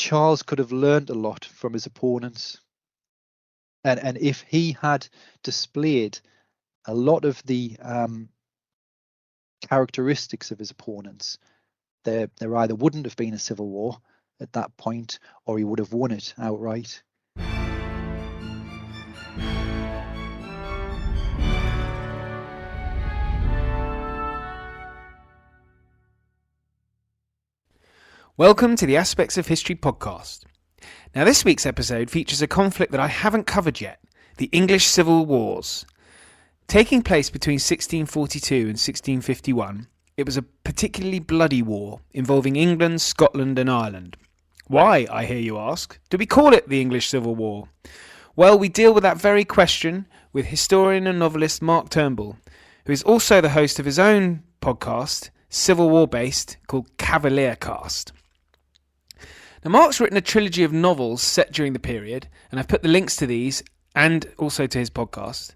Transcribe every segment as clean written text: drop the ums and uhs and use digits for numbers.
Charles could have learned a lot from his opponents. And if he had displayed a lot of the characteristics of his opponents, there either wouldn't have been a civil war at that point, or he would have won it outright. Welcome to the Aspects of History podcast. Now, this week's episode features a conflict that I haven't covered yet, the English Civil Wars. Taking place between 1642 and 1651, it was a particularly bloody war involving England, Scotland and Ireland. Why, I hear you ask, do we call it the English Civil War? Well, we deal with that very question with historian and novelist Mark Turnbull, who is also the host of his own podcast, Civil War based, called Cavalier Cast. Now, Mark's written a trilogy of novels set during the period, and I've put the links to these and also to his podcast.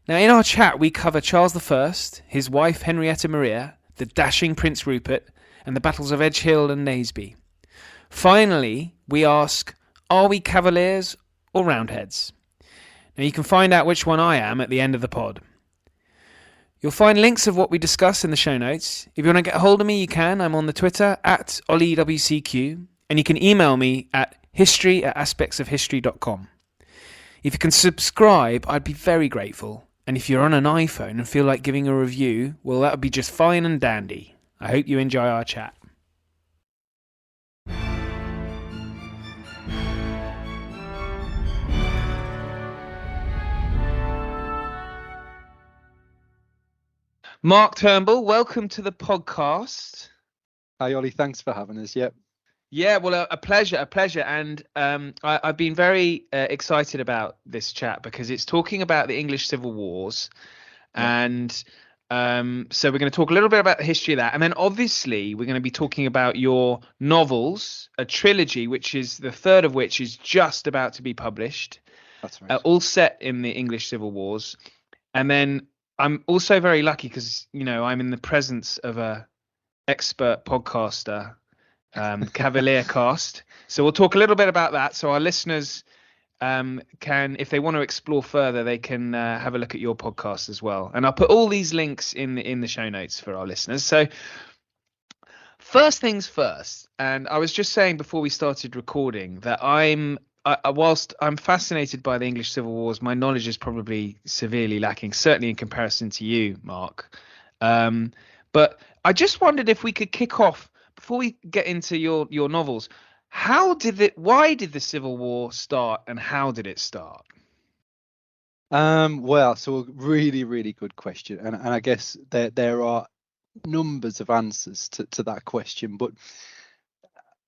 Now, in our chat, we cover Charles I, his wife Henrietta Maria, the dashing Prince Rupert, and the battles of Edgehill and Naseby. Finally, we ask, are we Cavaliers or Roundheads? Now, you can find out which one I am at the end of the pod. You'll find links of what we discuss in the show notes. If you want to get a hold of me, you can. I'm on the Twitter at OllieWCQ. And you can email me at history@aspectsofhistory.com. If you can subscribe, I'd be very grateful. And if you're on an iPhone and feel like giving a review, well, that would be just fine and dandy. I hope you enjoy our chat. Mark Turnbull, welcome to the podcast. Hi, Ollie. Thanks for having us. Yep. Yeah, well, a pleasure. And I've been very excited about this chat because it's talking about the English Civil Wars. Yeah. And so we're going to talk a little bit about the history of that. And then obviously we're going to be talking about your novels, a trilogy, which is the third of which is just about to be published. That's right. All set in the English Civil Wars. And then I'm also very lucky because, you know, I'm in the presence of a expert podcaster, Cavalier Cast. So we'll talk a little bit about that. So our listeners can, if they want to explore further, they can have a look at your podcast as well. And I'll put all these links in the show notes for our listeners. So first things first, and I was just saying before we started recording that whilst I'm fascinated by the English Civil Wars, my knowledge is probably severely lacking, certainly in comparison to you, Mark. But I just wondered if we could kick off before we get into your novels. Why did the Civil War start, and how did it start? Well, so a really, really good question, and I guess there are numbers of answers to that question, but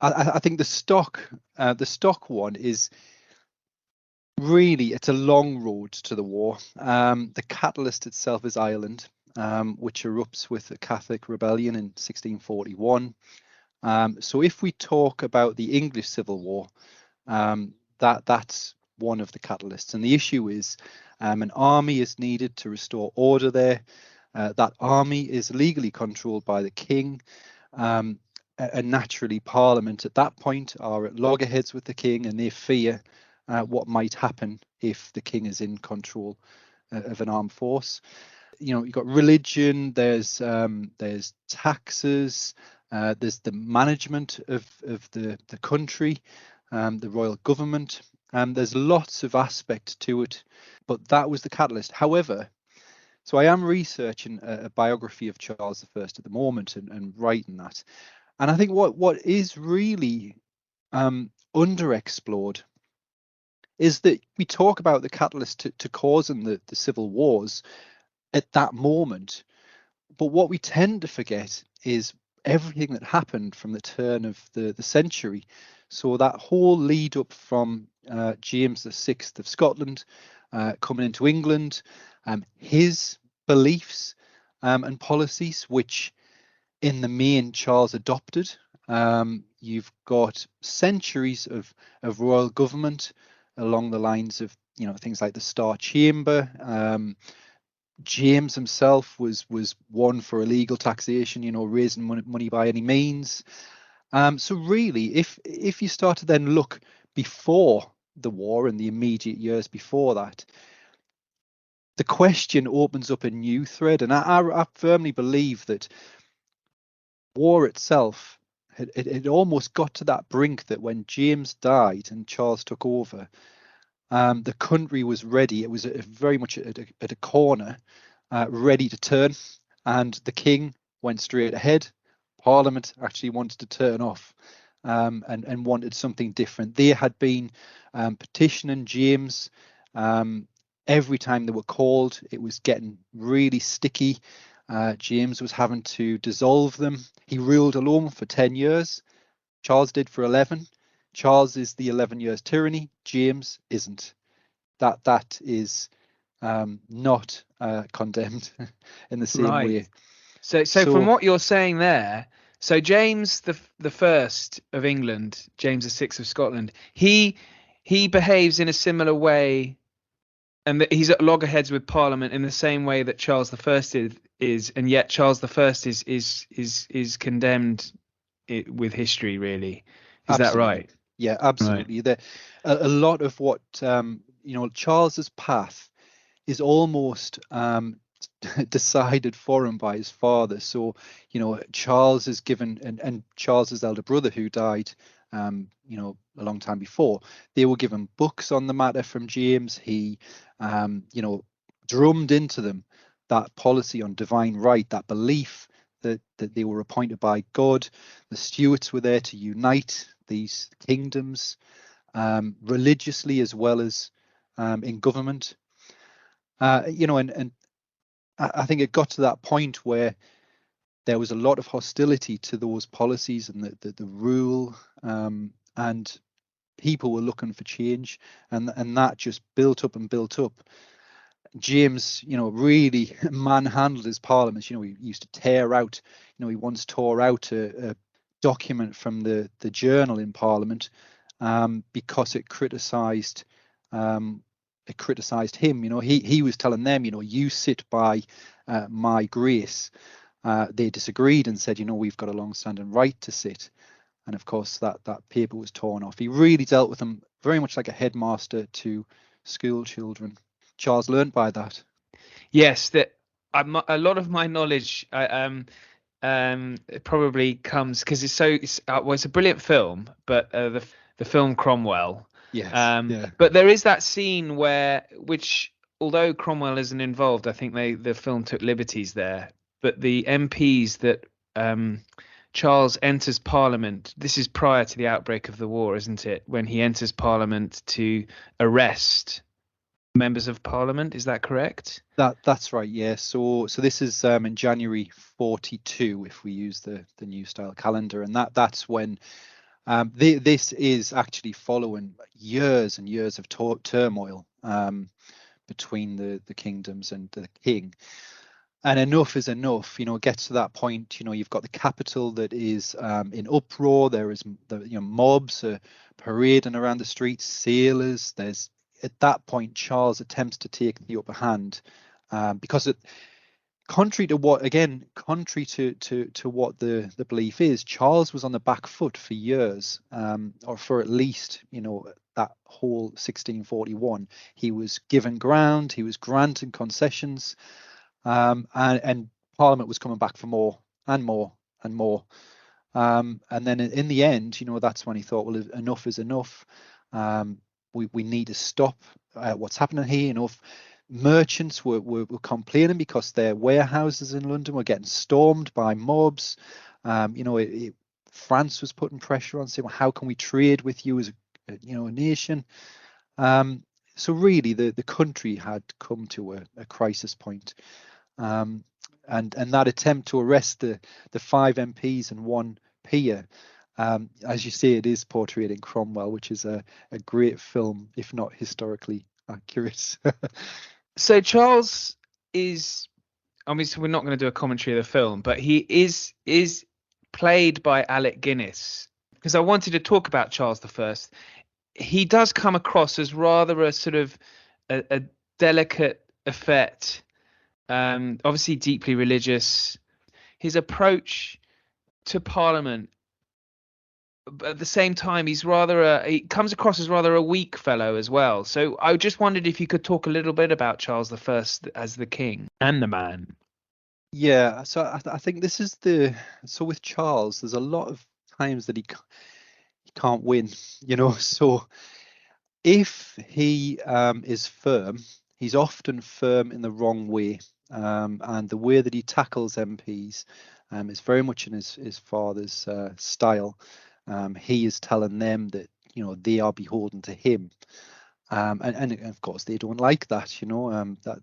I think the stock one is really, it's a long road to the war. The catalyst itself is Ireland, which erupts with the Catholic rebellion in 1641. So if we talk about the English Civil War, that's one of the catalysts. And the issue is an army is needed to restore order there. That army is legally controlled by the king. And naturally, Parliament at that point are at loggerheads with the king, and they fear what might happen if the king is in control of an armed force. You know, you've got religion, there's taxes, there's the management of the country, the royal government, and there's lots of aspects to it, but that was the catalyst. However, so I am researching a biography of Charles I at the moment and writing that, and I think what is really underexplored is that we talk about the catalyst to causing the civil wars at that moment, but what we tend to forget is everything that happened from the turn of the century. So that whole lead up from James VI of Scotland coming into England, his beliefs and policies, which in the main Charles adopted. You've got centuries of royal government along the lines of, you know, things like the Star Chamber. James himself was one for illegal taxation, you know, raising money by any means. So really, if you start to then look before the war and the immediate years before that, the question opens up a new thread, and I firmly believe that war itself it almost got to that brink that when James died and Charles took over, the country was ready. It was very much at a corner, ready to turn, and the king went straight ahead. Parliament actually wanted to turn off, and wanted something different. They had been petitioning James. Every time they were called, it was getting really sticky. James was having to dissolve them. He ruled alone for 10 years. Charles did for 11. Charles is the 11 years tyranny. James isn't. That is not condemned in the same Right. way. So from what you're saying there, so James the first of England, James the sixth of Scotland, he behaves in a similar way, and he's at loggerheads with Parliament in the same way that Charles the First is, and yet Charles the First is condemned with history. Really, is that Absolutely. right? Yeah, absolutely. Right. A lot of what Charles's path is almost decided for him by his father. So, Charles is given, and Charles's elder brother, who died, a long time before, they were given books on the matter from James. He, drummed into them that policy on divine right, that belief that they were appointed by God. The Stuarts were there to unite these kingdoms, religiously as well as in government. And I think it got to that point where there was a lot of hostility to those policies and the rule, and people were looking for change, and that just built up and built up. James, really manhandled his parliaments. He used to tear out, he once tore out a document from the journal in Parliament, because it criticised him. He was telling them, you sit by my grace. They disagreed and said, we've got a long-standing right to sit. And of course, that paper was torn off. He really dealt with them very much like a headmaster to school children. Charles learned by that. Yes, that a lot of my knowledge probably comes because it's a brilliant film, but the film Cromwell. Yes. Yeah. But there is that scene which although Cromwell isn't involved, I think the film took liberties there. But the MPs that Charles enters Parliament, this is prior to the outbreak of the war, isn't it? When he enters Parliament to arrest members of Parliament, is that correct? That's right. Yeah. So this is in January 42, if we use the new style calendar, and that's when this is actually following years and years of turmoil between the kingdoms and the king. And enough is enough. It gets to that point. You've got the capital that is in uproar. There is mobs are parading around the streets, sailors. There's at that point Charles attempts to take the upper hand, because contrary to what the belief is, Charles was on the back foot for years, or for at least that whole 1641. He was given ground, he was granting concessions, and Parliament was coming back for more and more and more, and then in the end, that's when he thought, well, enough is enough. We need to stop what's happening here. Merchants were complaining because their warehouses in London were getting stormed by mobs. France was putting pressure on, saying, well, how can we trade with you as a nation? So really, the country had come to a crisis point. And that attempt to arrest the 5 MPs and 1 peer, as you say, it is portrayed in Cromwell, which is a great film, if not historically accurate. So Charles is, obviously, we're not going to do a commentary of the film, but he is played by Alec Guinness. Because I wanted to talk about Charles I. He does come across as rather a sort of a delicate effect, obviously deeply religious. His approach to Parliament but at the same time, he comes across as rather a weak fellow as well. So I just wondered if you could talk a little bit about Charles I as the king and the man. Yeah, so I think this is so with Charles, there's a lot of times that he can't win, So if he is firm, he's often firm in the wrong way, and the way that he tackles MPs is very much in his father's style. He is telling them that they are beholden to him. And of course they don't like that,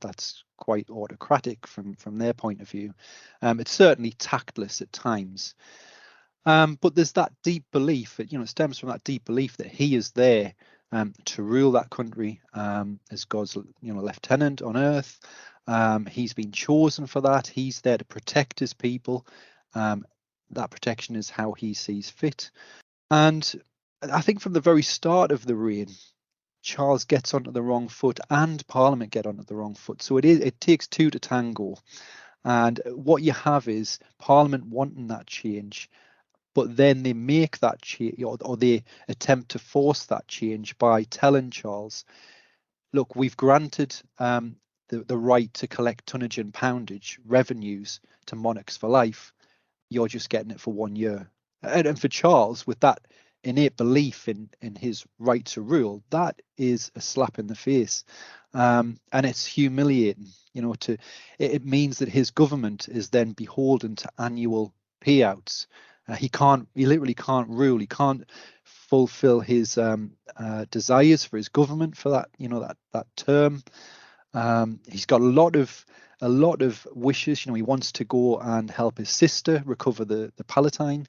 that's quite autocratic from their point of view. It's certainly tactless at times, but there's that deep belief that it stems from that deep belief that he is there to rule that country as God's lieutenant on earth. He's been chosen for that. He's there to protect his people. That protection is how he sees fit. And I think from the very start of the reign, Charles gets onto the wrong foot and Parliament get onto the wrong foot. So it takes two to tango. And what you have is Parliament wanting that change, but then they make that change, or they attempt to force that change by telling Charles, look, we've granted the right to collect tonnage and poundage revenues to monarchs for life. You're just getting it for 1 year. And for Charles, with that innate belief in his right to rule, that is a slap in the face, and it's humiliating. It means that his government is then beholden to annual payouts. He literally can't rule. He can't fulfill his desires for his government for that term. He's got a lot of wishes. He wants to go and help his sister recover the Palatine.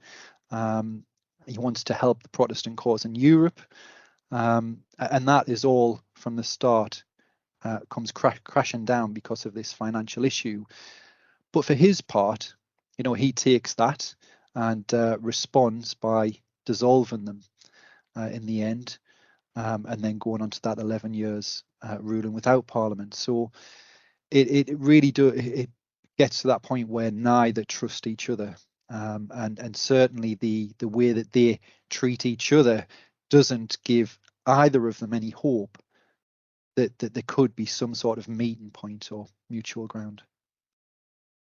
He wants to help the Protestant cause in Europe, and that is all from the start comes crashing down because of this financial issue. But for his part, he takes that and responds by dissolving them in the end, and then going on to that 11 years ruling without Parliament. So it really it gets to that point where neither trust each other. And certainly the way that they treat each other doesn't give either of them any hope that there could be some sort of meeting point or mutual ground.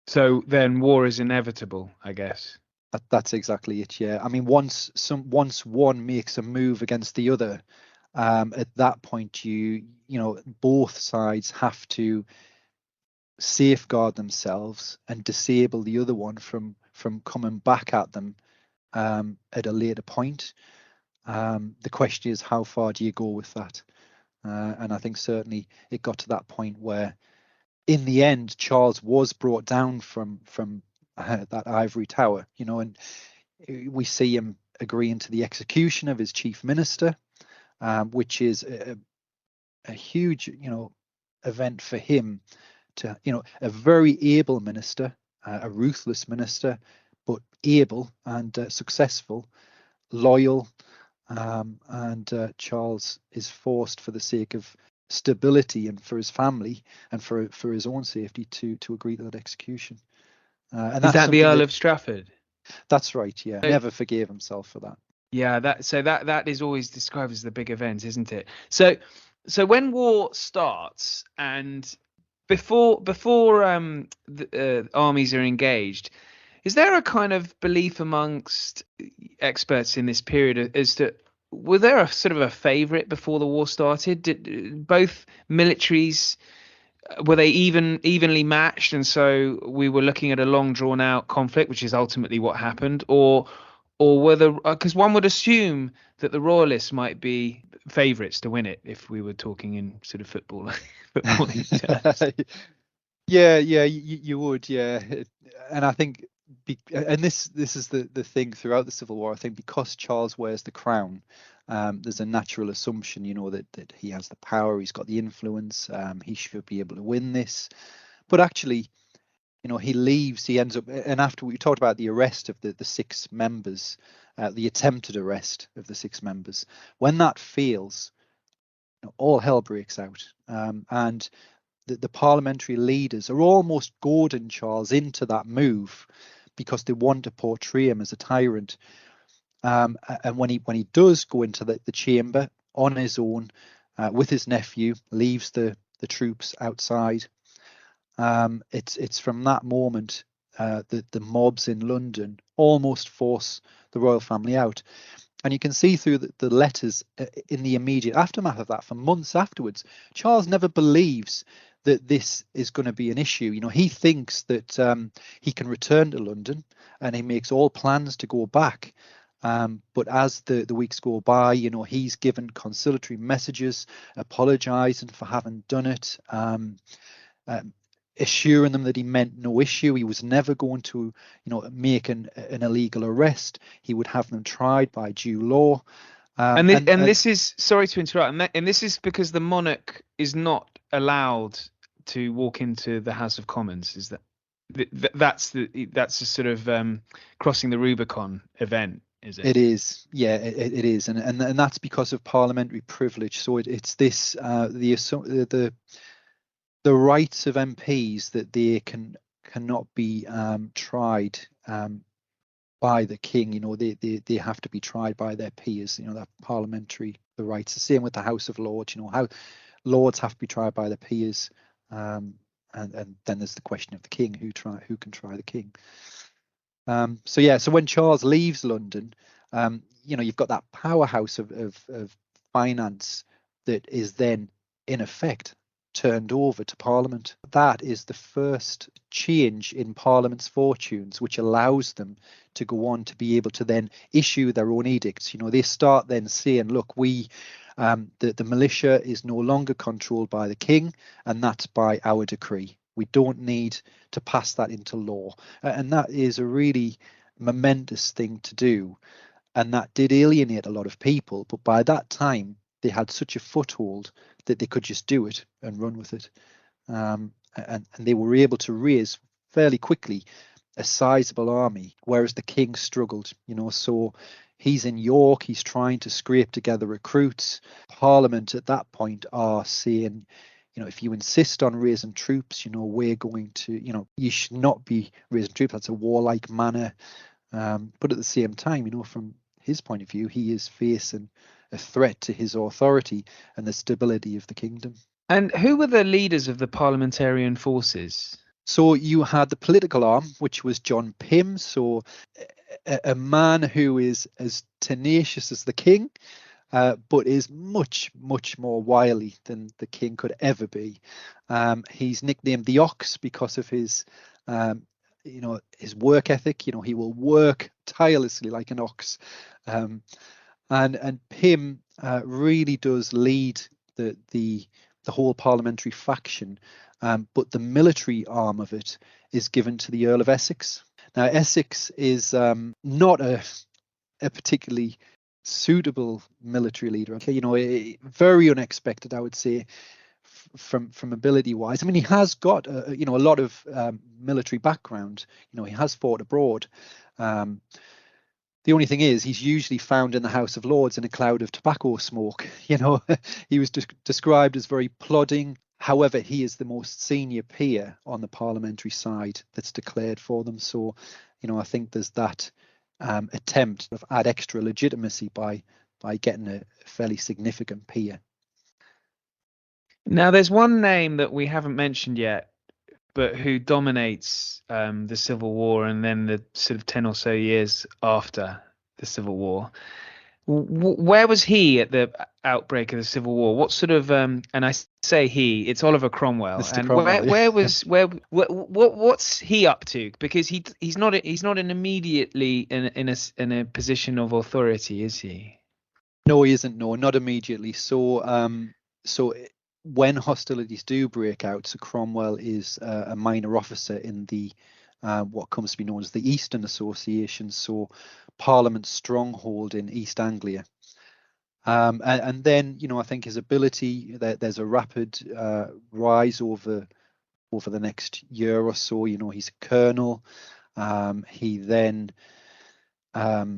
So then war is inevitable, I guess. That's exactly it. Yeah, I mean, once one makes a move against the other, at that point both sides have to safeguard themselves and disable the other one from coming back at them at a later point. The question is, how far do you go with that? And I think certainly it got to that point where, in the end, Charles was brought down from that ivory tower, and we see him agreeing to the execution of his chief minister, which is a huge, event for him. To a very able minister, a ruthless minister, but able and successful, loyal, and Charles is forced, for the sake of stability and for his family and for his own safety, to agree to that execution. And is that the Earl of Strafford? That's right. Yeah, never forgave himself for that. Yeah, that is always described as the big event, isn't it? So when war starts and before the armies are engaged, is there a kind of belief amongst experts in this period as to, were there a sort of a favourite before the war started? Did both militaries, were they evenly matched, and so we were looking at a long drawn out conflict, which is ultimately what happened, or were the, because one would assume that the royalists might be favourites to win it if we were talking in sort of football terms. Yeah, you would, yeah. And I think, and this is the thing throughout the Civil War. I think because Charles wears the crown, there's a natural assumption, that he has the power, he's got the influence, he should be able to win this. But actually, he leaves, he ends up, and after we talked about the arrest of the 6 members, the attempted arrest of the 6 members, when that fails, all hell breaks out, and the parliamentary leaders are almost goading Charles into that move because they want to portray him as a tyrant. And when he does go into the chamber on his own with his nephew, leaves the troops outside. It's from that moment that the mobs in London almost force the royal family out. And you can see through the letters in the immediate aftermath of that, for months afterwards, Charles never believes that this is going to be an issue. He thinks that he can return to London, and he makes all plans to go back. But as the weeks go by, he's given conciliatory messages, apologising for having done it, assuring them that he meant no issue. He was never going to, make an illegal arrest. He would have them tried by due law. And this is, sorry to interrupt, and this is because the monarch is not allowed to walk into the House of Commons. Is that's a sort of crossing the Rubicon event? Is it? It is, yeah, it is, and that's because of parliamentary privilege. So it's this the rights of MPs that they cannot be tried by the king. They have to be tried by their peers. That parliamentary the rights. The same with the House of Lords. How lords have to be tried by their peers, and then there's the question of the king, who can try the king. So when Charles leaves London, you've got that powerhouse of finance that is then in effect turned over to Parliament. That is the first change in Parliament's fortunes, which allows them to go on to be able to then issue their own edicts. They start then saying, look, the militia is no longer controlled by the king, and that's by our decree. We don't need to pass that into law. And that is a really momentous thing to do. And that did alienate a lot of people. But by that time, they had such a foothold that they could just do it and run with it. And they were able to raise fairly quickly a sizable army, whereas the king struggled. So he's in York, he's trying to scrape together recruits. Parliament at that point are saying, if you insist on raising troops, we're going to, you should not be raising troops. That's a warlike manner. But at the same time, from his point of view, he is facing a threat to his authority and the stability of the kingdom. And who were the leaders of the parliamentarian forces? So you had the political arm, which was John Pym. So a man who is as tenacious as the king, but is much, much more wily than the king could ever be. He's nicknamed the Ox because of his, his work ethic. He will work tirelessly like an ox. And Pym really does lead the whole parliamentary faction, but the military arm of it is given to the Earl of Essex. Now, Essex is not a particularly suitable military leader. Okay, very unexpected, I would say, from ability wise. I mean, he has got a lot of military background. He has fought abroad. The only thing is, he's usually found in the House of Lords in a cloud of tobacco smoke. He was described as very plodding. However, he is the most senior peer on the parliamentary side that's declared for them. So, I think there's that attempt to add extra legitimacy by getting a fairly significant peer. Now, there's one name that we haven't mentioned yet, but who dominates the Civil War and then the sort of 10 or so years after the Civil War. Where was he at the outbreak of the Civil War? What sort of and I say he, it's Oliver Cromwell. Mr. And Cromwell, what's he up to? Because he's not immediately in a position of authority, is he? No, he isn't. No, not immediately. So when hostilities do break out, so Cromwell is a minor officer in the what comes to be known as the Eastern Association, so Parliament's stronghold in East Anglia. And then, I think his ability, there's a rapid rise over the next year or so. He's a colonel. He then, at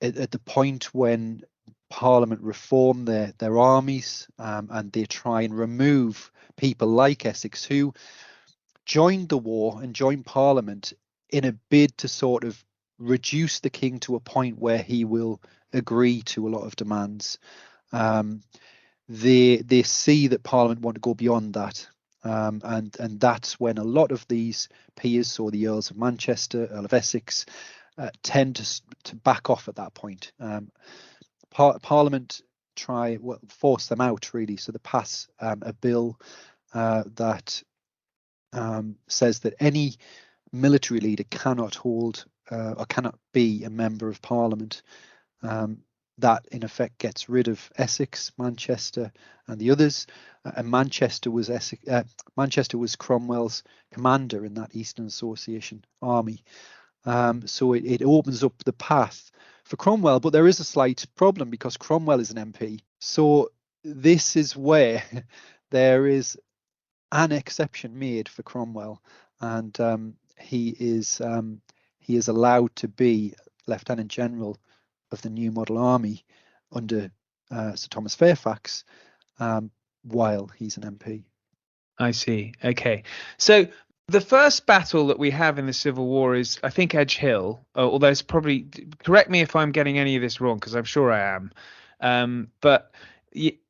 the point when Parliament reform their armies and they try and remove people like Essex who joined the war and joined Parliament in a bid to sort of reduce the king to a point where he will agree to a lot of demands. They see that Parliament want to go beyond that. And that's when a lot of these peers, so the Earls of Manchester, Earl of Essex, tend to back off at that point. Parliament force them out, really. So they pass a bill that says that any military leader cannot hold or cannot be a member of Parliament. That in effect gets rid of Essex, Manchester, and the others. And Manchester was Cromwell's commander in that Eastern Association army. So it opens up the path for Cromwell, but there is a slight problem because Cromwell is an MP. So this is where there is an exception made for Cromwell, and he is allowed to be Lieutenant General of the new model army under Sir Thomas Fairfax while he's an MP. I see. Okay. So the first battle that we have in the Civil War is, I think, Edgehill, although it's probably, correct me if I'm getting any of this wrong, because I'm sure I am.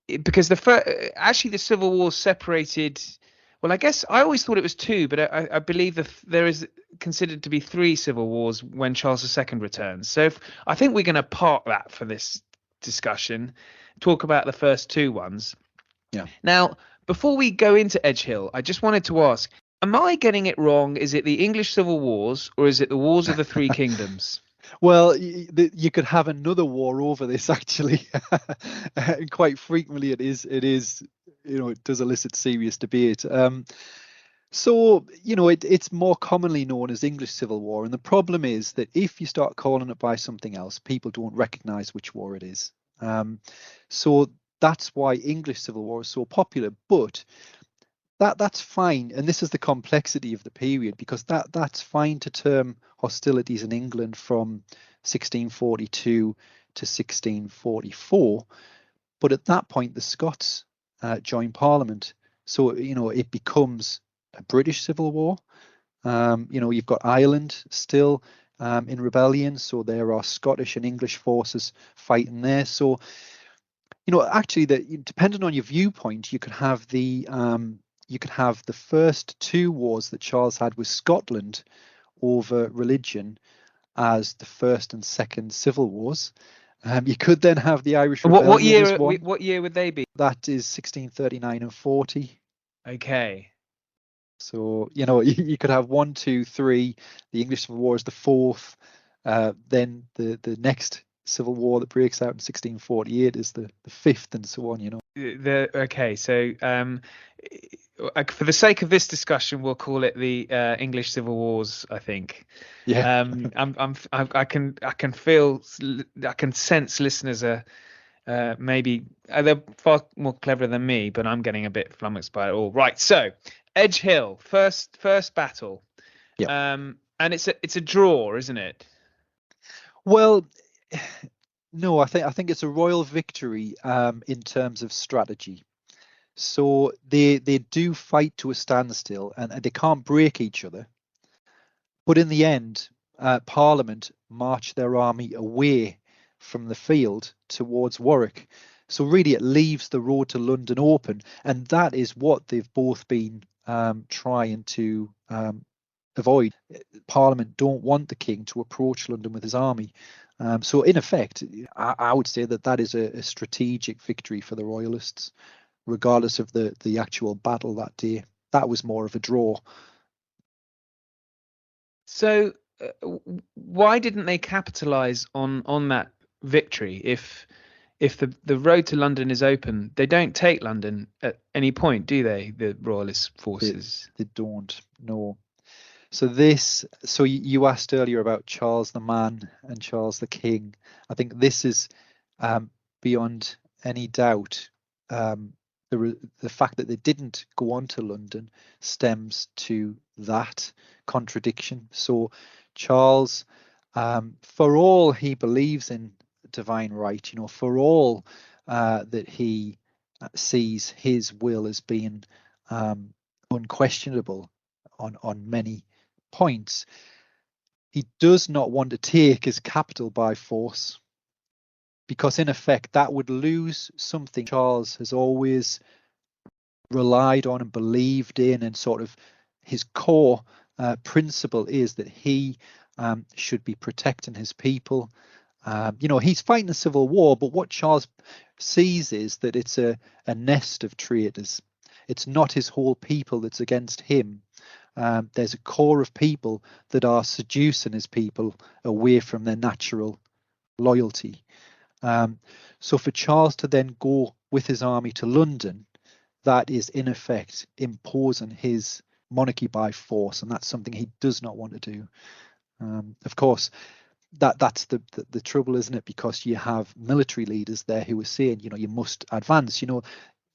Because actually the Civil War separated, well, I guess I always thought it was two, but I believe that there is considered to be three civil wars when Charles II returns. So I think we're going to park that for this discussion, talk about the first two ones. Yeah. Now, before we go into Edgehill, I just wanted to ask, am I getting it wrong? Is it the English Civil Wars or is it the Wars of the Three Kingdoms? Well, you could have another war over this, actually. And quite frequently it is, it does elicit serious debate. So, it's more commonly known as English Civil War. And the problem is that if you start calling it by something else, people don't recognize which war it is. So that's why English Civil War is so popular. But that's fine. And this is the complexity of the period, because that's fine to term hostilities in England from 1642 to 1644. But at that point, the Scots join Parliament. So, it becomes a British Civil War. You've got Ireland still in rebellion. So there are Scottish and English forces fighting there. So, actually, depending on your viewpoint, you could have the first two wars that Charles had with Scotland over religion as the first and second civil wars. You could then have the Irish Rebellion. What year would they be? That is 1639 and 40. Okay. So, you could have 1, 2, 3. The English Civil War is the fourth. Then the next Civil War that breaks out in 1648 is the fifth, and so on. Okay, so for the sake of this discussion, we'll call it the English Civil Wars, I think. Yeah. I can sense listeners are maybe they're far more clever than me, but I'm getting a bit flummoxed by it all. Right, so Edgehill, first battle. Yeah. And it's a draw, isn't it? Well, no, I think it's a royal victory in terms of strategy. So they do fight to a standstill, and they can't break each other. But in the end, Parliament march their army away from the field towards Warwick. So really, it leaves the road to London open, and that is what they've both been trying to avoid. Parliament don't want the king to approach London with his army. So in effect, I would say that is a strategic victory for the Royalists, regardless of the actual battle that day. That was more of a draw. So why didn't they capitalize on that victory? If the road to London is open, they don't take London at any point, do they? The Royalist forces. They don't. No. So you asked earlier about Charles the Man and Charles the King. I think this is beyond any doubt. The fact that they didn't go on to London stems to that contradiction. So Charles, for all he believes in divine right, for all that he sees his will as being unquestionable on many points, he does not want to take his capital by force, because in effect that would lose something Charles has always relied on and believed in, and sort of his core principle is that he should be protecting his people. He's fighting a civil war, but what Charles sees is that it's a nest of traitors. It's not his whole people that's against him. There's a core of people that are seducing his people away from their natural loyalty. So for Charles to then go with his army to London, that is in effect imposing his monarchy by force, and that's something he does not want to do. Of course, that's the trouble, isn't it? Because you have military leaders there who are saying, you must advance. You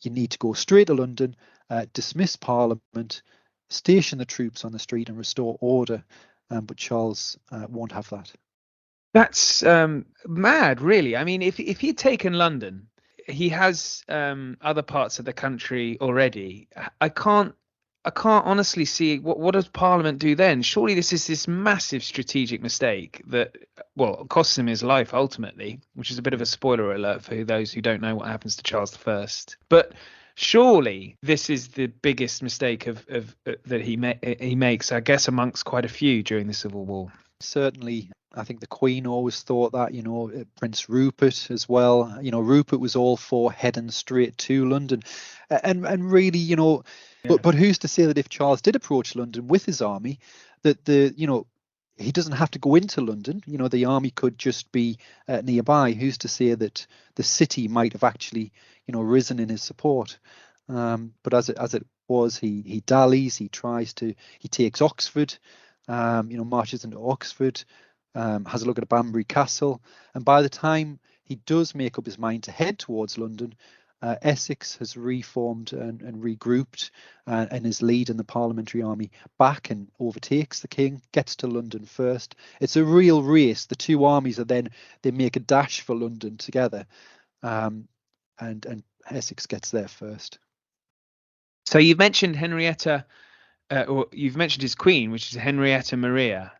need to go straight to London, dismiss Parliament, station the troops on the street, and restore order. But Charles won't have that. That's mad, really. I mean, if he'd taken London, he has other parts of the country already. I can't honestly see what does Parliament do then? Surely this is this massive strategic mistake that, costs him his life ultimately, which is a bit of a spoiler alert for those who don't know what happens to Charles I. But surely this is the biggest mistake of that he makes, I guess, amongst quite a few during the Civil War. Certainly, I think the Queen always thought that, Prince Rupert as well. Rupert was all for heading straight to London, and really, yeah. But who's to say that if Charles did approach London with his army, that he doesn't have to go into London? The army could just be nearby. Who's to say that the city might have actually, risen in his support? But as it was, he dallies. He takes Oxford. Marches into Oxford, has a look at Banbury Castle, and by the time he does make up his mind to head towards London, Essex has reformed and regrouped and is leading the parliamentary army back and overtakes the king, gets to London first. It's a real race. The two armies they make a dash for London together, and Essex gets there first. So you've mentioned Henrietta. Or you've mentioned his queen, which is Henrietta Maria,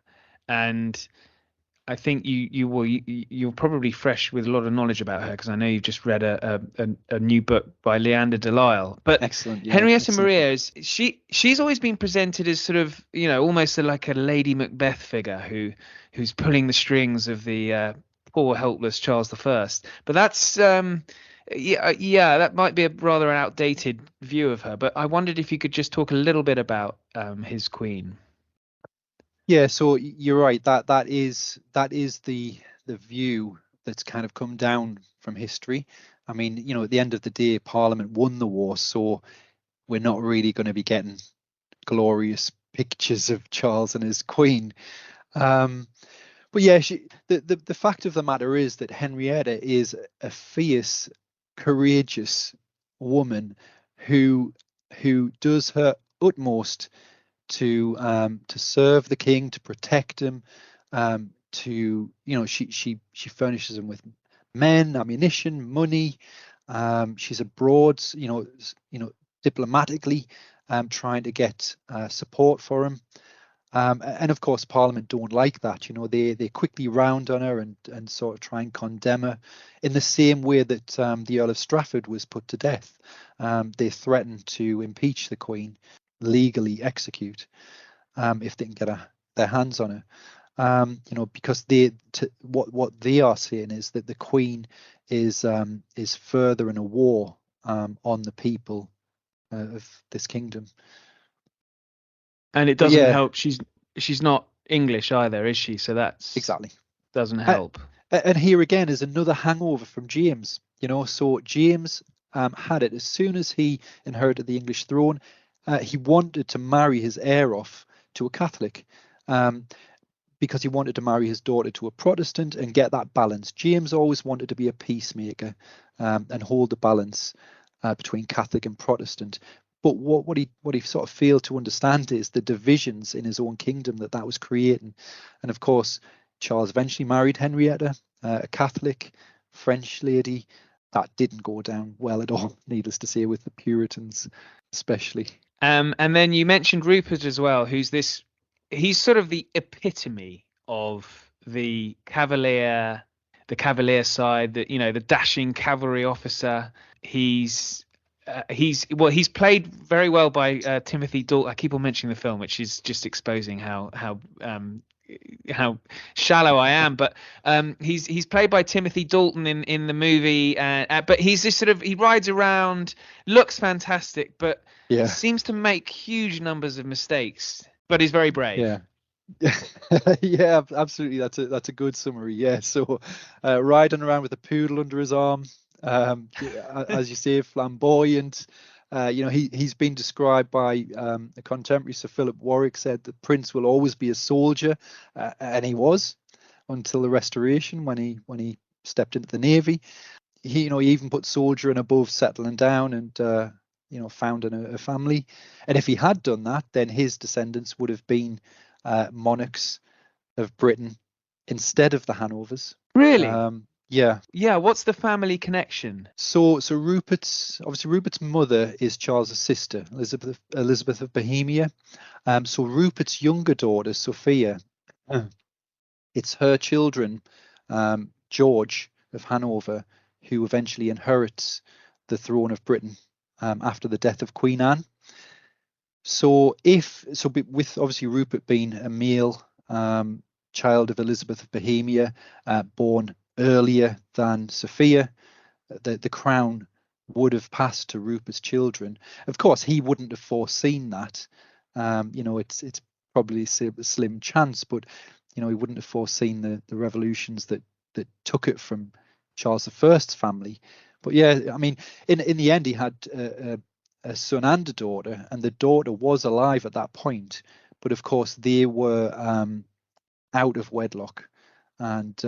and I think you're probably fresh with a lot of knowledge about her, because I know you've just read a new book by Leander de Lisle. But excellent, yeah, Henrietta excellent. Maria she's always been presented as sort of almost like a Lady Macbeth figure who's pulling the strings of the poor helpless Charles I. But that's that might be a rather outdated view of her, but I wondered if you could just talk a little bit about his queen. Yeah, so you're right. That is the view that's kind of come down from history. I mean, at the end of the day, Parliament won the war, so we're not really going to be getting glorious pictures of Charles and his queen. But yeah, the fact of the matter is that Henrietta is a fierce, courageous woman who does her utmost to serve the king, to protect him, she furnishes him with men, ammunition, money. She's abroad, diplomatically, trying to get support for him. And of course, Parliament don't like that. They quickly round on her and sort of try and condemn her in the same way that the Earl of Strafford was put to death. They threatened to impeach the Queen, legally execute, if they can get their hands on her. Because what they are saying is that the Queen is furthering a war on the people of this kingdom. And it doesn't help. She's not English either, is she? So that's exactly doesn't help. And here again is another hangover from James. So James had it as soon as he inherited the English throne. He wanted to marry his heir off to a Catholic, because he wanted to marry his daughter to a Protestant and get that balance. James always wanted to be a peacemaker and hold the balance between Catholic and Protestant. But what he sort of failed to understand is the divisions in his own kingdom that was creating. And of course, Charles eventually married Henrietta, a Catholic French lady. That didn't go down well at all, needless to say, with the Puritans especially. And then you mentioned Rupert as well, he's sort of the epitome of the Cavalier side, the dashing cavalry officer. He's played very well by Timothy Dalton. I keep on mentioning the film, which is just exposing how shallow I am. But he's played by Timothy Dalton in the movie, but he's this sort of, he rides around, looks fantastic, but Yeah. seems to make huge numbers of mistakes. But he's very brave. Yeah. Yeah, absolutely. That's a good summary. Yeah. So riding around with a poodle under his arm, as you say, flamboyant. He's been described by a contemporary, Sir Philip Warwick, said the prince will always be a soldier, and he was until the Restoration when he stepped into the navy. He even put soldier in above settling down and founding a family. And if he had done that, then his descendants would have been monarchs of Britain instead of the Hanovers. Really? Yeah. Yeah. What's the family connection? So Rupert's mother is Charles's sister, Elizabeth of Bohemia. So Rupert's younger daughter, Sophia, it's her children, George of Hanover, who eventually inherits the throne of Britain after the death of Queen Anne. So with obviously Rupert being a male child of Elizabeth of Bohemia, born earlier than Sophia, the crown would have passed to Rupert's children. Of course, he wouldn't have foreseen that. It's probably a slim chance, but he wouldn't have foreseen the revolutions that took it from Charles I's family. But yeah, I mean, in the end, he had a son and a daughter, and the daughter was alive at that point, but of course they were out of wedlock and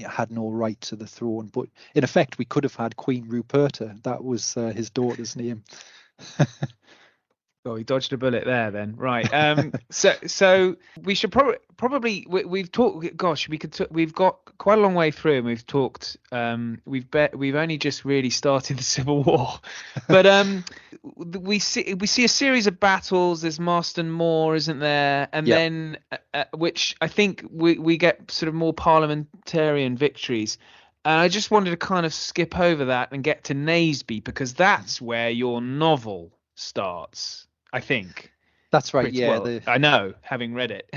had no right to the throne. But in effect, we could have had Queen Ruperta. That was his daughter's name. Oh, he dodged a bullet there then. Right. So we should probably we've talked, gosh, we've got quite a long way through, and we've talked, we've only just really started the Civil War. But we see a series of battles. There's Marston Moor, isn't there? And then which I think we get sort of more parliamentarian victories. And I just wanted to kind of skip over that and get to Naseby, because that's where your novel starts, I think. That's right. Yeah, well, I know, having read it.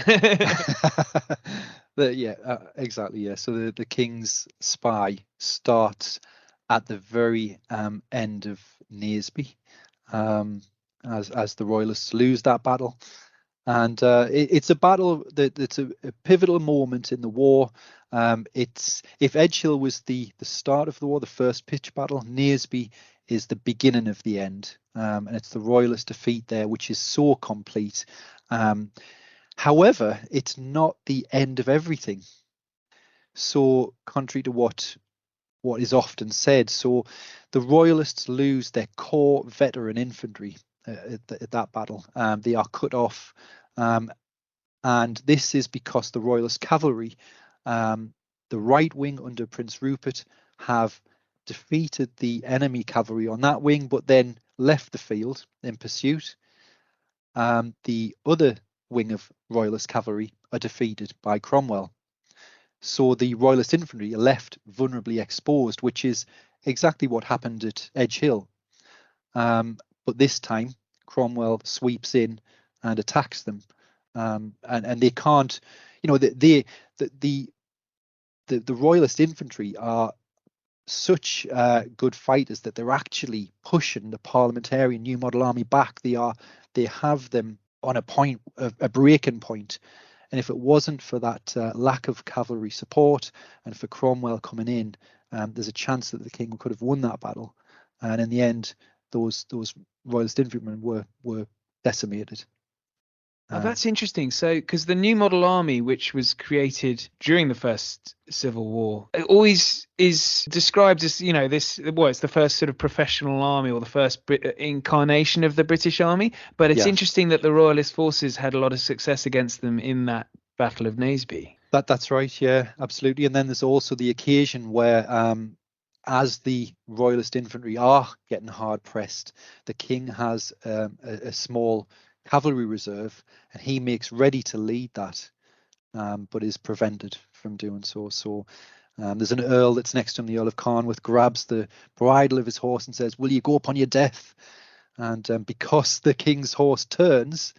Exactly. Yeah. So the King's Spy starts at the very end of Naseby, as the Royalists lose that battle, and it's a battle that's a pivotal moment in the war. If Edgehill was the start of the war, the first pitched battle, Naseby is the beginning of the end, and it's the Royalist defeat there, which is so complete. However, it's not the end of everything. So, contrary to what is often said, so the Royalists lose their core veteran infantry at that battle. They are cut off, and this is because the Royalist cavalry, the right wing under Prince Rupert, have defeated the enemy cavalry on that wing, but then left the field in pursuit. The other wing of Royalist cavalry are defeated by Cromwell. So the Royalist infantry are left vulnerably exposed, which is exactly what happened at Edgehill. But this time, Cromwell sweeps in and attacks them, and they can't. The Royalist infantry are such good fighters that they're actually pushing the parliamentarian New Model Army back. They have them on a breaking point. And if it wasn't for that lack of cavalry support and for Cromwell coming in, there's a chance that the king could have won that battle. And in the end, those Royalist infantrymen were decimated. Oh, that's interesting. So, because the New Model Army, which was created during the First Civil War, it always is described as, it's the first sort of professional army, or the first incarnation of the British Army. But it's interesting that the Royalist forces had a lot of success against them in that Battle of Naseby. That's right. Yeah, absolutely. And then there's also the occasion where, as the Royalist infantry are getting hard pressed, the king has a small cavalry reserve, and he makes ready to lead that. but is prevented from doing so. So there's an earl that's next to him, the Earl of Carnwath, grabs the bridle of his horse and says, "Will you go upon your death?" And because the king's horse turns,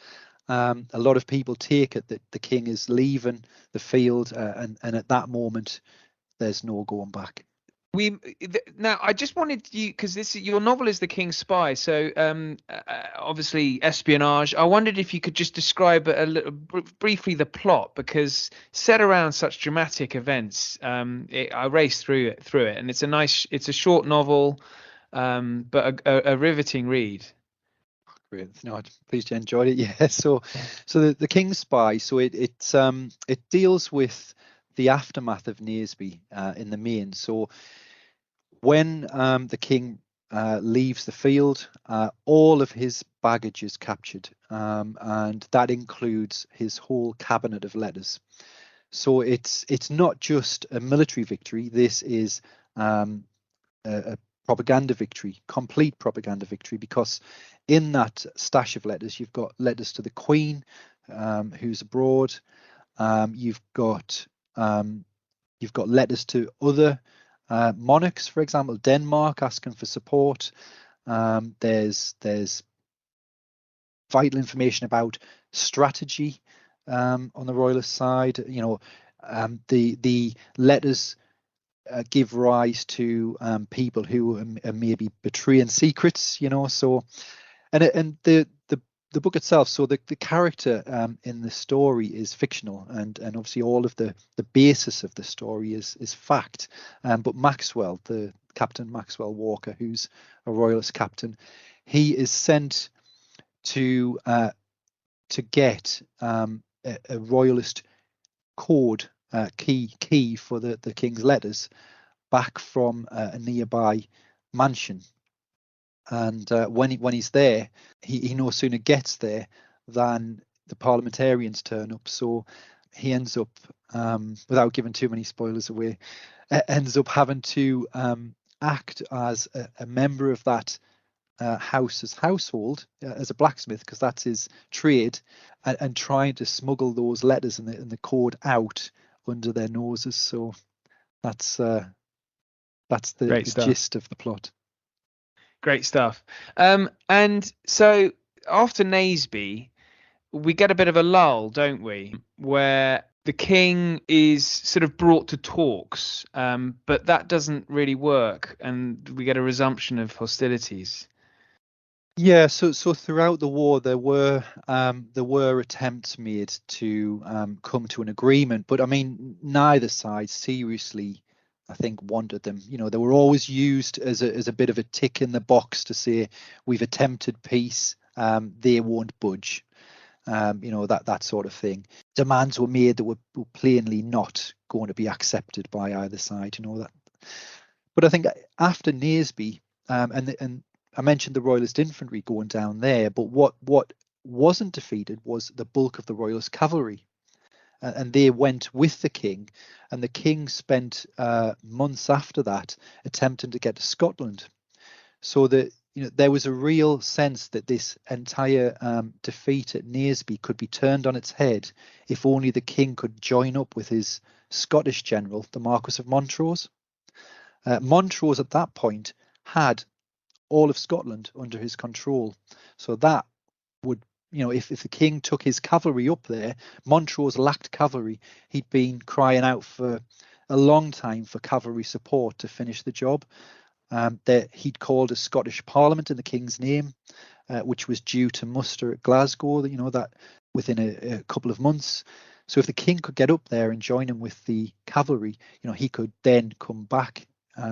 a lot of people take it that the king is leaving the field, and at that moment, there's no going back. Now I just wanted you, because your novel is The King's Spy, so obviously espionage. I wondered if you could just describe a little briefly the plot, because set around such dramatic events, I raced through it, and it's a short novel, but a riveting read. Great. No, I'm pleased you enjoyed it. Yeah. So the King's Spy. So it deals with the aftermath of Naseby in the main. So when the king leaves the field, all of his baggage is captured, and that includes his whole cabinet of letters. So it's not just a military victory. This is a propaganda victory, complete propaganda victory, because in that stash of letters, you've got letters to the Queen, who's abroad. You've got letters to other monarchs, for example, Denmark, asking for support. There's vital information about strategy on the royalist side. The letters give rise to people who are maybe betraying secrets. So and the book itself, so the character in the story is fictional, and obviously all of the basis of the story is fact. But Maxwell, the Captain Maxwell Walker, who's a royalist captain, he is sent to get a royalist code key for the king's letters back from a nearby mansion. And when he's there, he no sooner gets there than the parliamentarians turn up. So he ends up, without giving too many spoilers away, ends up having to act as a member of that house's household, as a blacksmith, because that's his trade, and trying to smuggle those letters and the code out under their noses. So that's the gist of the plot. Great stuff. And so after Naseby, we get a bit of a lull, don't we? Where the king is sort of brought to talks, but that doesn't really work, and we get a resumption of hostilities. Yeah, so throughout the war there were attempts made to come to an agreement, but I mean neither side seriously, I think, wanted them. They were always used as a bit of a tick in the box to say we've attempted peace, they won't budge, that sort of thing. Demands were made that were plainly not going to be accepted by either side. That. But I think after Naseby, and I mentioned the Royalist infantry going down there, but what wasn't defeated was the bulk of the Royalist cavalry. And they went with the king, and the king spent months after that attempting to get to Scotland. So that there was a real sense that this entire defeat at Naseby could be turned on its head if only the king could join up with his Scottish general, the Marquis of Montrose. Montrose at that point had all of Scotland under his control, so that would, if the king took his cavalry up there, Montrose lacked cavalry. He'd been crying out for a long time for cavalry support to finish the job. That he'd called a Scottish Parliament in the king's name, which was due to muster at Glasgow, that within a couple of months. So if the king could get up there and join him with the cavalry, he could then come back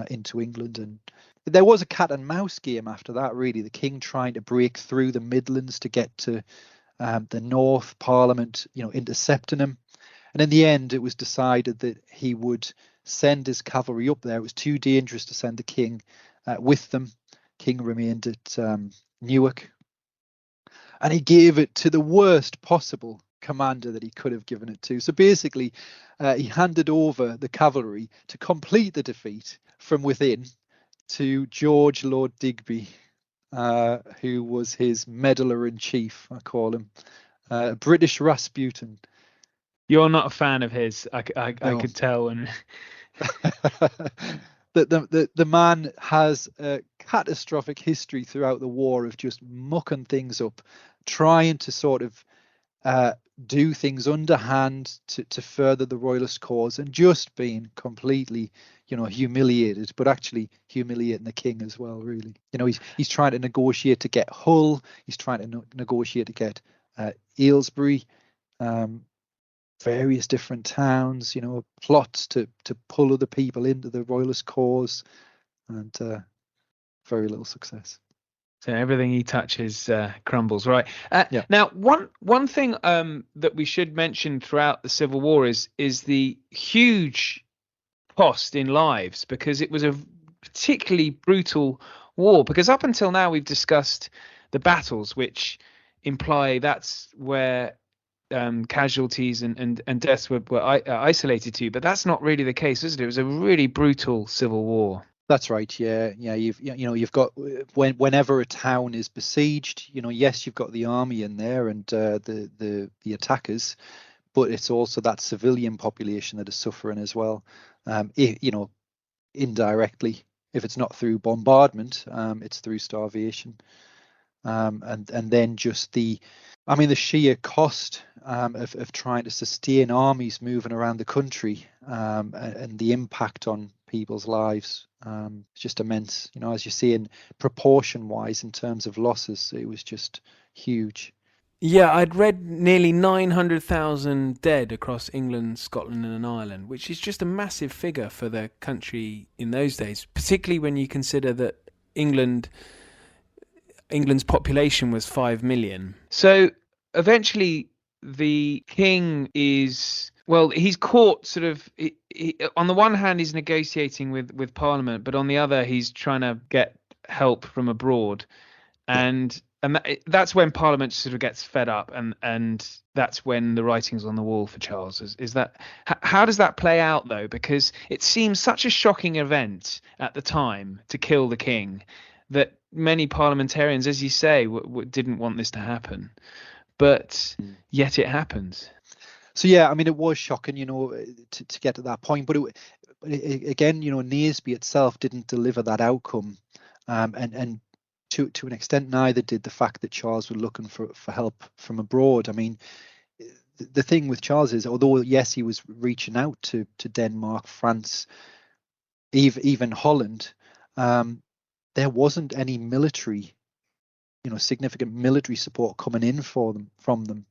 into England. And there was a cat and mouse game after that, really. The king trying to break through the Midlands to get to the North Parliament, intercepting him. And in the end, it was decided that he would send his cavalry up there. It was too dangerous to send the king with them. King remained at Newark, and he gave it to the worst possible commander that he could have given it to. So basically, he handed over the cavalry to complete the defeat from within to George Lord Digby, who was his meddler in chief, I call him, British Rasputin. You're not a fan of his. I No. could tell. And The man has a catastrophic history throughout the war of just mucking things up, trying to sort of do things underhand to further the royalist cause, and just being completely, humiliated, but actually humiliating the king as well, really. He's trying to negotiate to get Hull, he's trying to negotiate to get Aylesbury, various different towns, plots to pull other people into the royalist cause, and very little success. so everything he touches crumbles, right? Yeah. Now, one thing that we should mention throughout the Civil War is the huge cost in lives, because it was a particularly brutal war. Because up until now we've discussed the battles, which imply that's where casualties and deaths were isolated to, but that's not really the case, is it? It was a really brutal civil war. That's right. Yeah. You've got, whenever a town is besieged, yes, you've got the army in there and the attackers, but it's also that civilian population that is suffering as well. Indirectly, if it's not through bombardment, it's through starvation, and then just the sheer cost of trying to sustain armies moving around the country, and the impact on people's lives, just immense. As you see, in proportion wise, in terms of losses, it was just huge. Yeah, I'd read nearly 900,000 dead across England, Scotland and Ireland, which is just a massive figure for the country in those days, particularly when you consider that England's population was 5 million. So eventually the king is, well, he's caught sort of, on the one hand he's negotiating with Parliament, but on the other he's trying to get help from abroad. And that's when Parliament sort of gets fed up, and that's when the writing's on the wall for Charles. Is that, how does that play out though? Because it seems such a shocking event at the time to kill the king that many parliamentarians, as you say, didn't want this to happen, but yet it happened. So yeah, it was shocking, to get to that point. But again, Naseby itself didn't deliver that outcome, and to an extent, neither did the fact that Charles was looking for help from abroad. The thing with Charles is, although yes, he was reaching out to Denmark, France, even Holland, there wasn't any military, significant military support coming in from them,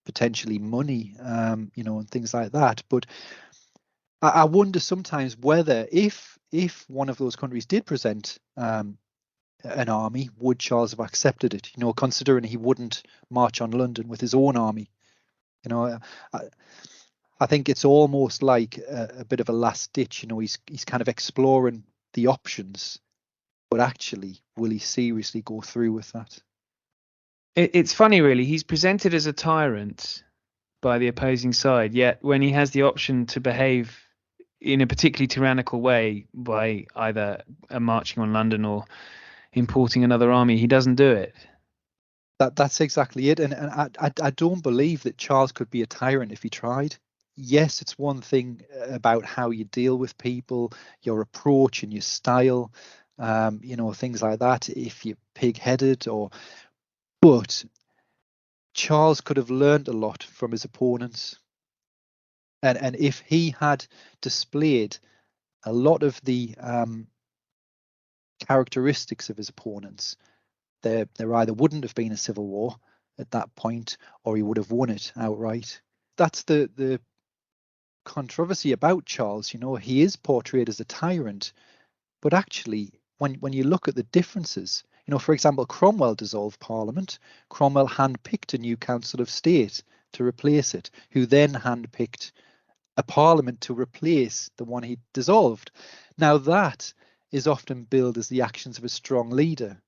potentially money, and things like that. But I wonder sometimes whether if one of those countries did present an army, would Charles have accepted it? Considering he wouldn't march on London with his own army. I think it's almost like a bit of a last ditch. He's kind of exploring the options, but actually, will he seriously go through with that? It's funny, really. He's presented as a tyrant by the opposing side, yet when he has the option to behave in a particularly tyrannical way by either marching on London or importing another army, he doesn't do it. That's exactly it. And I don't believe that Charles could be a tyrant if he tried. Yes, it's one thing about how you deal with people, your approach and your style, things like that, if you're pig-headed but Charles could have learned a lot from his opponents. And if he had displayed a lot of the characteristics of his opponents, there either wouldn't have been a civil war at that point, or he would have won it outright. That's the controversy about Charles. He is portrayed as a tyrant, but actually, when you look at the differences, for example, Cromwell dissolved Parliament. Cromwell handpicked a new Council of State to replace it, who then handpicked a Parliament to replace the one he dissolved. Now that is often billed as the actions of a strong leader.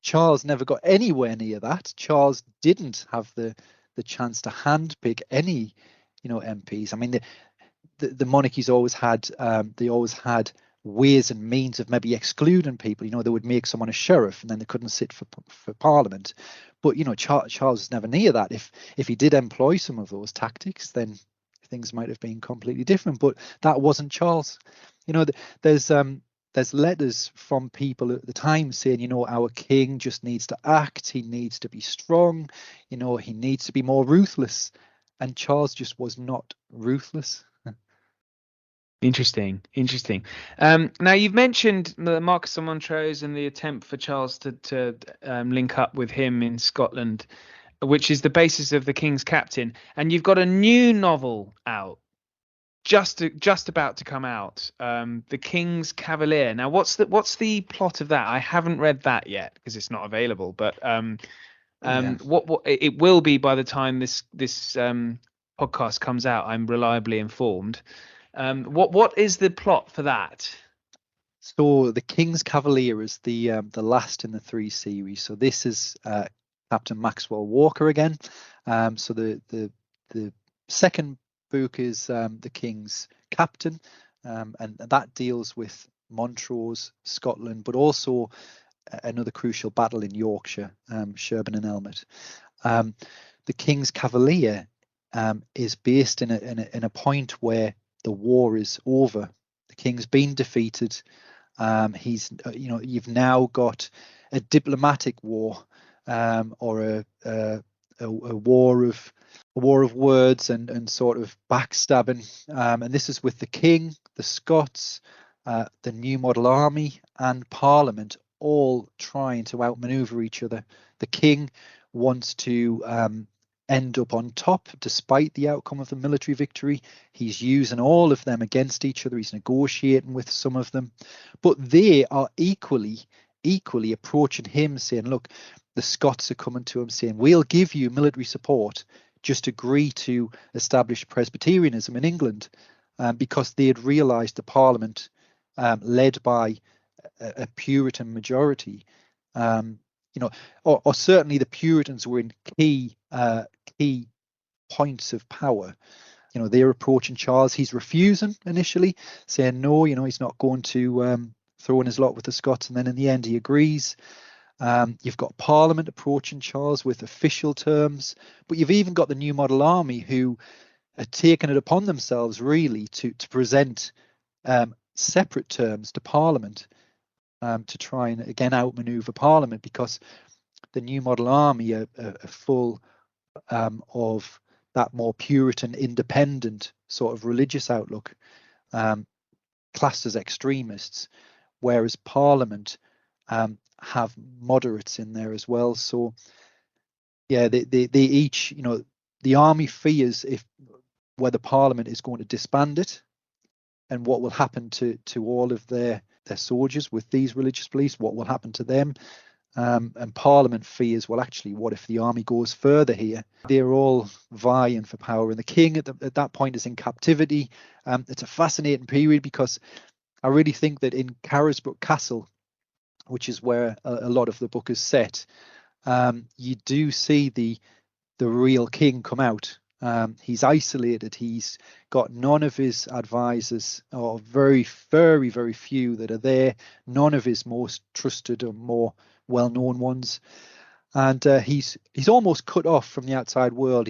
Charles never got anywhere near that. Charles didn't have the chance to handpick any, MPs. The monarchies always had, ways and means of maybe excluding people. They would make someone a sheriff and then they couldn't sit for Parliament. But Charles was never near that. If he did employ some of those tactics, then things might have been completely different. But that wasn't Charles. There's letters from people at the time saying, our king just needs to act. He needs to be strong. He needs to be more ruthless. And Charles just was not ruthless. Interesting. Now, you've mentioned the Marquis of Montrose and the attempt for Charles to link up with him in Scotland, which is the basis of The King's Captain. And you've got a new novel out, just about to come out, The King's Cavalier. Now, what's the plot of that? I haven't read that yet because it's not available. But what it will be by the time this podcast comes out. I'm reliably informed. What is the plot for that? So The King's Cavalier is the last in the 3 series. So this is Captain Maxwell Walker again. So the second book is The King's Captain, and that deals with Montrose, Scotland, but also another crucial battle in Yorkshire, Sherborne and Elmet. The King's Cavalier is based in a point where the war is over. The king's been defeated. You've now got a diplomatic war, or a war of words and sort of backstabbing. And this is with the king, the Scots, the New Model Army, and Parliament all trying to outmaneuver each other. The king wants to end up on top despite the outcome of the military victory. He's using all of them against each other. He's negotiating with some of them, but they are equally approaching him saying, look, the Scots are coming to him saying, we'll give you military support, just agree to establish Presbyterianism in England, because they had realized the Parliament, led by a Puritan majority, or certainly the Puritans were in key points of power. They're approaching Charles. He's refusing initially, saying no, he's not going to throw in his lot with the Scots, and then in the end he agrees. You've got Parliament approaching Charles with official terms, but you've even got the New Model Army who are taking it upon themselves really to present separate terms to Parliament, to try and again outmaneuver Parliament, because the New Model Army are full of that more Puritan, independent sort of religious outlook, classed as extremists, whereas Parliament have moderates in there as well. So yeah, they each, the army fears whether Parliament is going to disband it, and what will happen to all of their soldiers with these religious beliefs, what will happen to them. And Parliament fears, well, actually, what if the army goes further here? They're all vying for power, and the king at that point is in captivity. It's a fascinating period, because I really think that in Carisbrooke Castle, which is where a lot of the book is set, you do see the real king come out. He's isolated. He's got none of his advisors, or very, very, very few that are there. None of his most trusted or more well-known ones, and he's almost cut off from the outside world.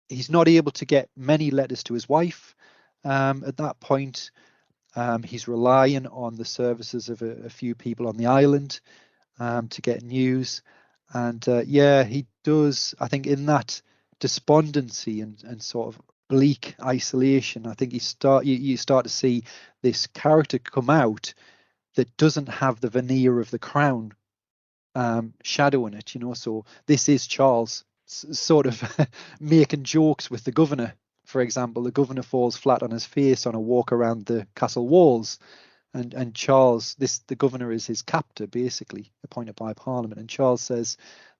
He's not able to get many letters to his wife at that point. He's relying on the services of a few people on the island to get news, and he does. I think in that despondency and sort of bleak isolation, I think you start to see this character come out that doesn't have the veneer of the crown shadowing it, So this is Charles sort of making jokes with the governor. For example, the governor falls flat on his face on a walk around the castle walls, and Charles, the governor is his captor, basically appointed by Parliament, and Charles says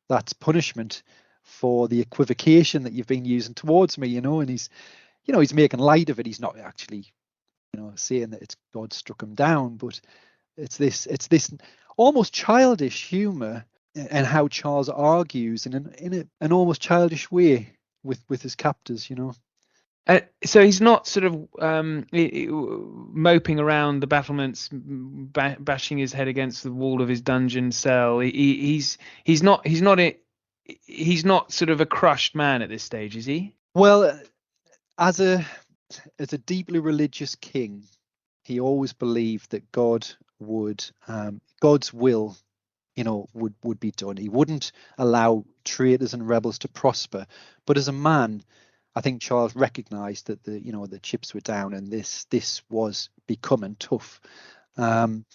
that's punishment for the equivocation that you've been using towards me, and he's making light of it. He's not actually saying that it's God struck him down, but it's this almost childish humor, and how Charles argues in an almost childish way with his captors. So he's not sort of moping around the battlements, bashing his head against the wall of his dungeon cell. He's not sort of a crushed man at this stage, is he? Well, as a deeply religious king, he always believed that God's will, would be done. He wouldn't allow traitors and rebels to prosper. But as a man, I think Charles recognised that the chips were down, and this was becoming tough. And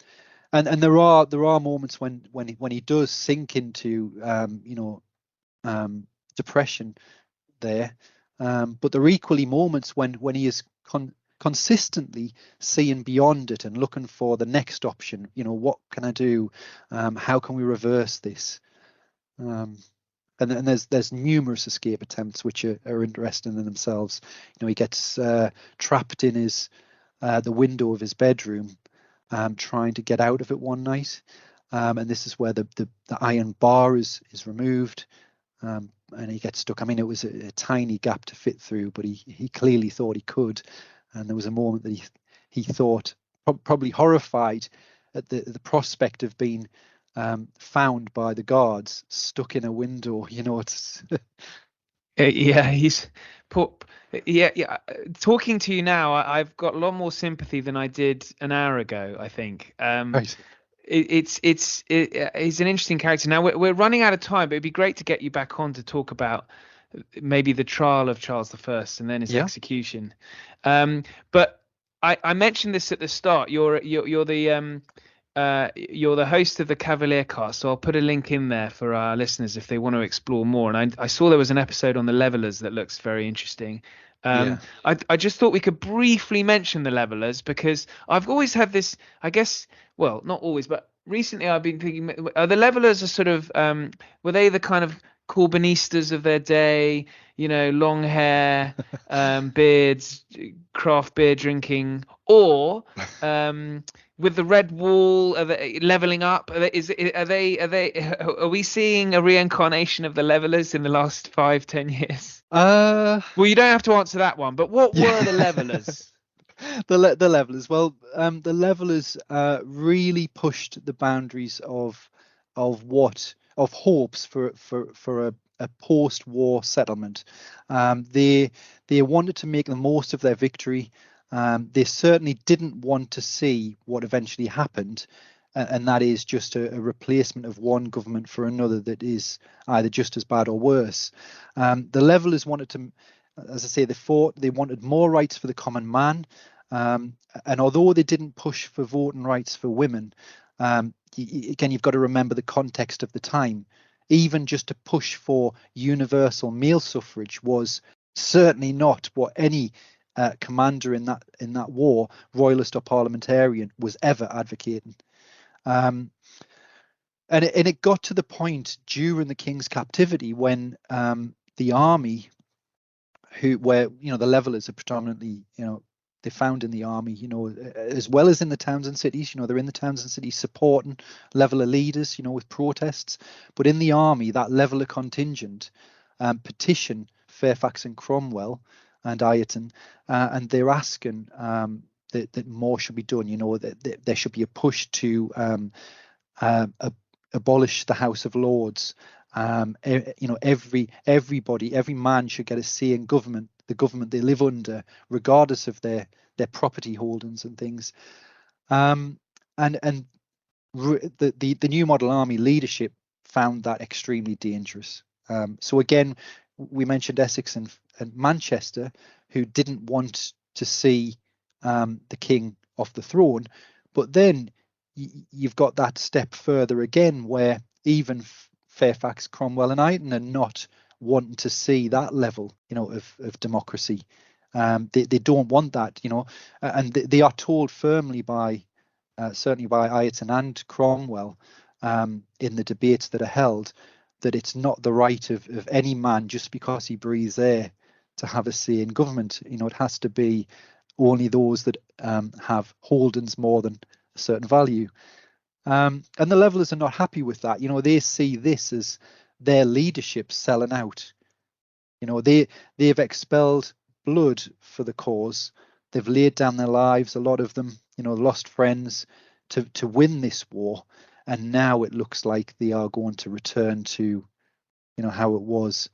there are moments when he does sink into depression there. But there are equally moments when he is consistently seeing beyond it and looking for the next option. What can I do? How can we reverse this? And there's numerous escape attempts which are interesting in themselves. He gets trapped in the window of his bedroom, trying to get out of it one night, and this is where the iron bar is removed, and he gets stuck. I mean, it was a tiny gap to fit through, but he clearly thought he could, and there was a moment that he thought, probably horrified at the prospect of being found by the guards stuck in a window. It's he's poor. Yeah. Talking to you now, I've got a lot more sympathy than I did an hour ago, I think. right. He's an interesting character. Now we're running out of time, but it'd be great to get you back on to talk about maybe the trial of Charles I and then his execution. But I mentioned this at the start. You're the host of the Cavalier cast, so I'll put a link in there for our listeners if they want to explore more. And I saw there was an episode on the Levellers that looks very interesting. I just thought we could briefly mention the Levellers, because I've always had this, I guess, well, not always, but recently I've been thinking, the Levellers are sort of, were they the kind of Corbynistas of their day, long hair, beards, craft beer drinking, or with the red wall, are they leveling up? Are we seeing a reincarnation of the Levellers in the last 5-10 years? Well, you don't have to answer that one, but what were the Levellers? The Levellers. Well, the Levellers really pushed the boundaries of hopes for a post-war settlement. They wanted to make the most of their victory. They certainly didn't want to see what eventually happened, and that is just a replacement of one government for another that is either just as bad or worse. The Levellers wanted to, as I say, they wanted more rights for the common man, and although they didn't push for voting rights for women, again, you've got to remember the context of the time. Even just to push for universal male suffrage was certainly not what any commander in that war, royalist or parliamentarian, was ever advocating. And it got to the point during the king's captivity when the army, where the Levellers are predominantly, they found in the army, as well as in the towns and cities, they're in the towns and cities supporting Leveller leaders, with protests. But in the army, that Leveller contingent petition Fairfax and Cromwell and Ireton, and they're asking that more should be done. That there should be a push to abolish the House of Lords. Everybody, every man should get a say in government, the government they live under, regardless of their property holdings and things. And the new model army leadership found that extremely dangerous. So again, we mentioned Essex and Manchester, who didn't want to see the king off the throne. But then you've got that step further again, where even Fairfax, Cromwell, and Ireton are not wanting to see that level, of democracy. They don't want that, and they are told firmly by, certainly by Ireton and Cromwell, in the debates that are held, that it's not the right of any man just because he breathes air to have a say in government. It has to be only those that have holdings more than a certain value. And the Levellers are not happy with that. They see this as their leadership selling out. They've expelled blood for the cause. They've laid down their lives, a lot of them, lost friends to win this war. And now it looks like they are going to return to, how it was.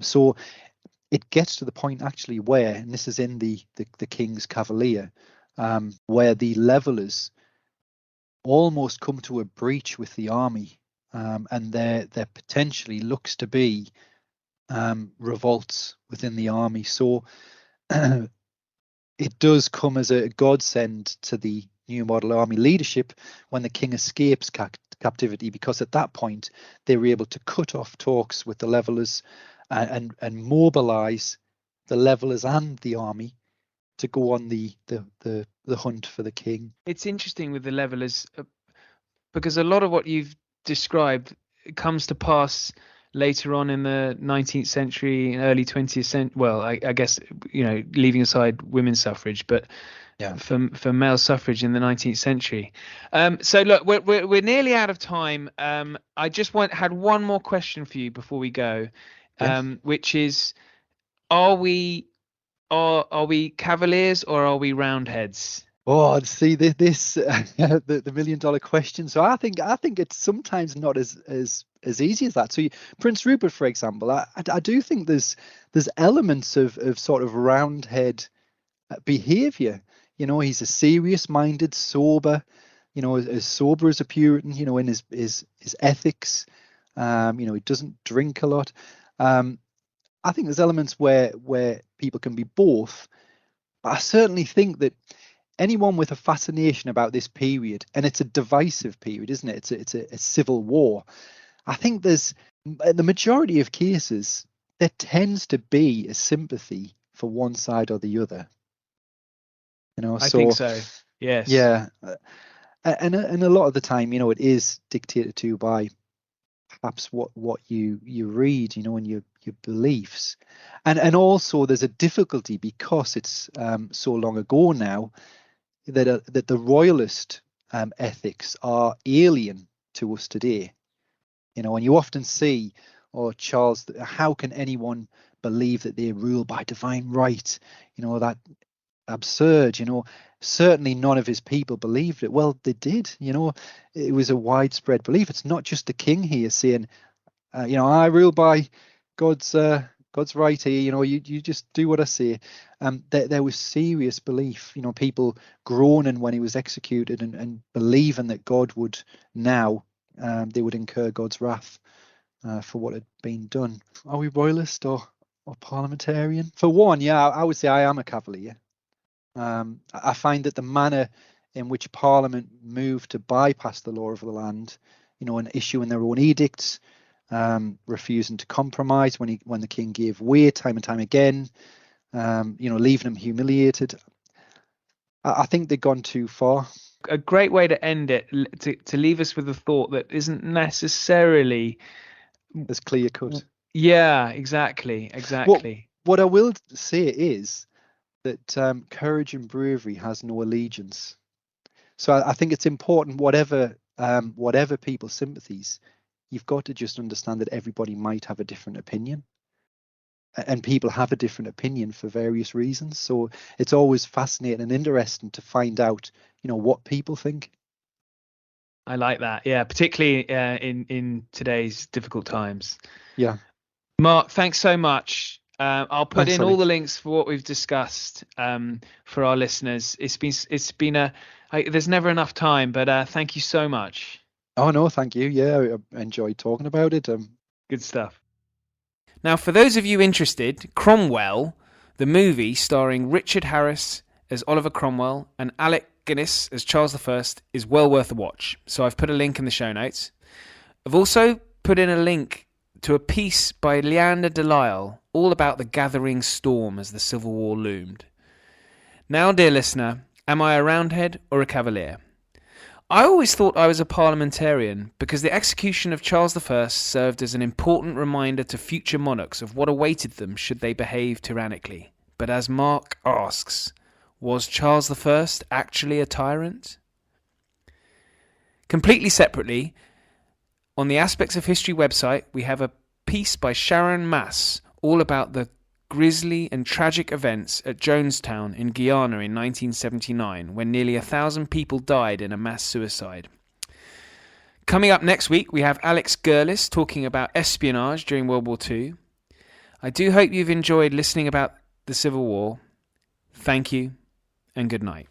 So it gets to the point actually where, and this is in the King's Cavalier, where the Levellers almost come to a breach with the army, and there potentially looks to be revolts within the army. So it does come as a godsend to the new model army leadership when the king escapes captivity, because at that point they were able to cut off talks with the Levellers and mobilize the Levellers and the army to go on the hunt for the king. It's interesting with the Levellers, because a lot of what you've described comes to pass later on in the 19th century and early 20th century. Well, I guess, leaving aside women's suffrage, but yeah, for male suffrage in the 19th century. So look, we're nearly out of time. I just had one more question for you before we go, which is, are we Cavaliers or are we Roundheads? Oh, see this the $1 million question. So I think it's sometimes not as easy as that. So Prince Rupert, for example, I do think there's elements of sort of Roundhead behaviour. He's a serious-minded, sober, as sober as a Puritan. In his ethics, he doesn't drink a lot. I think there's elements where people can be both. But I certainly think that anyone with a fascination about this period, and it's a divisive period, isn't it? It's a civil war. I think there's, in the majority of cases, there tends to be a sympathy for one side or the other. I think so. Yes. Yeah, and a lot of the time, it is dictated to by perhaps what you read, and your beliefs, and also there's a difficulty because it's so long ago now that the royalist ethics are alien to us today. And you often see, Charles, how can anyone believe that they rule by divine right? That absurd. Certainly none of his people believed it. Well, they did. It was a widespread belief. It's not just the king here saying, I rule by God's right here. You just do what I say. There was serious belief. People groaning when he was executed and believing that God would now they would incur God's wrath for what had been done. Are we royalist or parliamentarian? For one, yeah, I would say I am a Cavalier. I find that the manner in which Parliament moved to bypass the law of the land, and issuing their own edicts, refusing to compromise when the king gave way time and time again, leaving him humiliated. I think they've gone too far. A great way to end it, to leave us with a thought that isn't necessarily as clear cut. Yeah, exactly. What I will say is that courage and bravery has no allegiance. So I think it's important, whatever people's sympathies, you've got to just understand that everybody might have a different opinion. And people have a different opinion for various reasons. So it's always fascinating and interesting to find out, what people think. I like that. Yeah, particularly in today's difficult times. Yeah. Mark, thanks so much. I'll put in all the links for what we've discussed for our listeners. It's been there's never enough time, but thank you so much. Oh no, thank you. Yeah, I enjoyed talking about it. Good stuff. Now, for those of you interested, Cromwell, the movie starring Richard Harris as Oliver Cromwell and Alec Guinness as Charles I, is well worth a watch. So I've put a link in the show notes. I've also put in a link to a piece by Leander Delisle all about the gathering storm as the Civil War loomed. Now, dear listener, am I a Roundhead or a Cavalier? I always thought I was a parliamentarian because the execution of Charles I served as an important reminder to future monarchs of what awaited them should they behave tyrannically. But as Mark asks, was Charles I actually a tyrant? Completely separately, on the Aspects of History website, we have a piece by Sharon Mass all about the grisly and tragic events at Jonestown in Guyana in 1979, when nearly 1,000 people died in a mass suicide. Coming up next week, we have Alex Gurlis talking about espionage during World War II. I do hope you've enjoyed listening about the Civil War. Thank you, and good night.